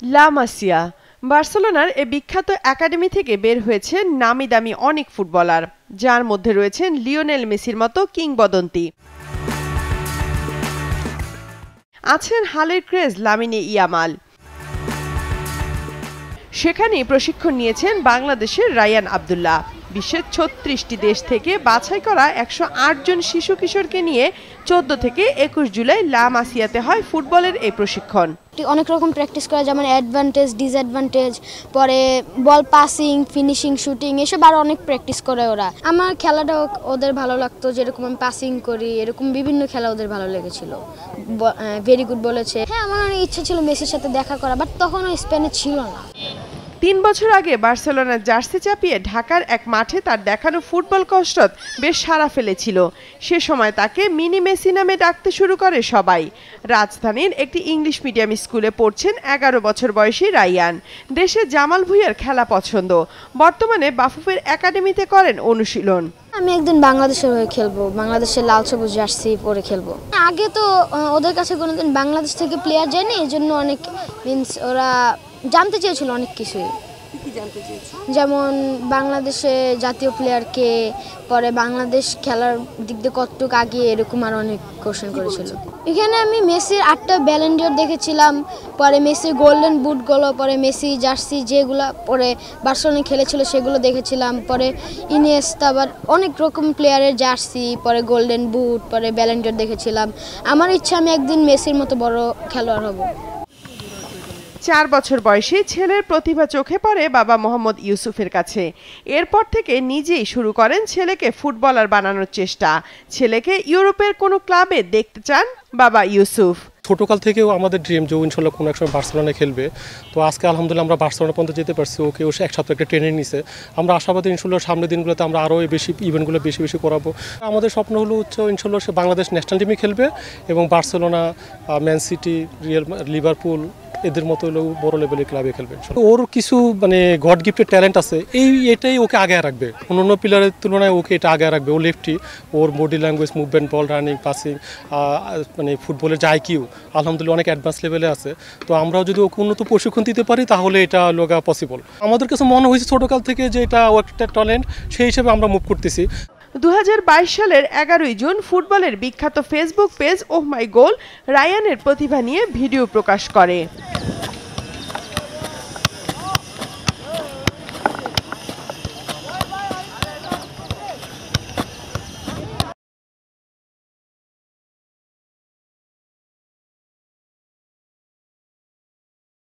লা মাসিয়া বার্সেলোনার এ বিখ্যাত একাডেমি থেকে বের হয়েছে নামি দামি অনেক ফুটবলার, যার মধ্যে রয়েছেন লিওনেল মেসির মতো কিংবদন্তি। আছেন হালের ক্রেজ লামিনে ইয়ামাল। সেখানেই প্রশিক্ষণ নিয়েছেন বাংলাদেশের রায়ান আব্দুল্লাহ। বিশ্বের ৩৬টি দেশ থেকে বাছাই করা ১০৮ জন শিশু কিশোরকে নিয়ে ১৪ থেকে ২১ জুলাই লা মাসিয়াতে হয় ফুটবলের এই প্রশিক্ষণ। অনেক রকম প্র্যাকটিস করা, যেমন অ্যাডভান্টেজ, ডিসঅ্যাডভান্টেজ, পরে বল পাসিং, ফিনিশিং, শুটিং, এসব আরও অনেক প্র্যাকটিস করে ওরা। আমার খেলাটা ওদের ভালো লাগতো, যেরকম আমি পাসিং করি, এরকম বিভিন্ন খেলা ওদের ভালো লেগেছিল। ভেরি গুড বলেছে। হ্যাঁ, আমার অনেক ইচ্ছে ছিল মেসির সাথে দেখা করা, বাট তখন ওই স্পেনে ছিল না। ৩ বছর আগে বার্সেলোনার জার্সি চাপিয়ে ঢাকার এক মাঠে তার দেখানো ফুটবল কসরত বেশ সাড়া ফেলেছিল। সে সময় তাকে মিনি মেসি নামে ডাকতে শুরু করে সবাই। রাজধানীর একটি ইংলিশ মিডিয়াম স্কুলে পড়ছেন ১১ বছর বয়সী রায়ান। দেশে জামাল ভুঁইয়ার খেলা পছন্দ। বর্তমানে বাফুফের একাডেমিতে করেন অনুশীলন। আমি একদিন বাংলাদেশের হয়ে খেলবো, বাংলাদেশের লাল সবুজ জার্সি পরে খেলবো। আগে তো ওদের কাছে কোনোদিন বাংলাদেশ থেকে প্লেয়ার যায়নি, এই জন্য অনেক ওরা জানতে চেয়েছিল অনেক কিছুই। যেমন বাংলাদেশে জাতীয় প্লেয়ারকে, পরে বাংলাদেশ খেলার দিক দিয়ে কতটুকু আগে, এরকম আর অনেক কোশ্চেন করেছিল। এখানে আমি মেসির 8টা ব্যালন ডিওর দেখেছিলাম, পরে মেসির গোল্ডেন বুটগুলো, পরে মেসি জার্সি যেগুলো পরে বার্সেলোনায় খেলেছিল সেগুলো দেখেছিলাম, পরে ইনিয়েস্তা, আবার অনেক রকম প্লেয়ারের জার্সি, পরে গোল্ডেন বুট, পরে ব্যালন ডিওর দেখেছিলাম। আমার ইচ্ছা আমি একদিন মেসির মতো বড় খেলোয়াড় হব। ৪ বছর বয়সী ছেলের প্রতিভা চোখে পড়ে বাবা মোহাম্মদ ইউসুফের কাছে। এরপর থেকে নিজেই শুরু করেন ছেলেকে ফুটবলার বানানোর চেষ্টা। ছেলেকে ইউরোপের কোনো ক্লাবে দেখতে চান বাবা ইউসুফ। ছোটকাল থেকেও আমাদের ড্রিম যে ইনশাল্লাহ কোনো এক সময় বার্সেলোনায় খেলবে। তো আজকে আলহামদুলিল্লাহ আমরা বার্সেলোনা পর্যন্ত যেতে পারছি। ওকে এক সপ্তাহ একটা ট্রেনিং নিছে। আমরা আশাবাদী ইনশাল্লাহ সামনের দিনগুলোতে আমরা আরও বেশি ইভেন্টগুলো বেশি করাবো। আমাদের স্বপ্ন হলো ইনশাল্লাহ সে বাংলাদেশ ন্যাশনাল টিমে খেলবে এবং বার্সেলোনা, ম্যান সিটি, লিভারপুল এদের মতো হলেও বড় লেভেলের ক্লাবে খেলবে। ওর কিছু গড গিফটেড ট্যালেন্ট আছে, এটাই ওকে আগে রাখবে। অন্য প্লেয়ারের তুলনায় ওকে এটা আগে রাখবে। ও লেফটি, ওর বডি ল্যাঙ্গুয়েজ, মুভমেন্ট, বল রানিং, পাসিং, ফুটবলের যে আইকিউ আলহামদুলিল্লাহ অনেক অ্যাডভান্স লেভেলে আছে। তো আমরাও যদি ওকে উন্নত প্রশিক্ষণ দিতে পারি তাহলে এটা লোগা পসিবল। আমাদের কাছে মনে হয়েছে ছোটকাল থেকে যে এটা ও একটা ট্যালেন্ট, সেই হিসেবে আমরা মুভ করতেছি। ২০২২ সালের ১১ জুন ফুটবলের বিখ্যাত ফেসবুক পেজ ওহ মাই গোল রায়ানের প্রতিভা নিয়ে ভিডিও প্রকাশ করে।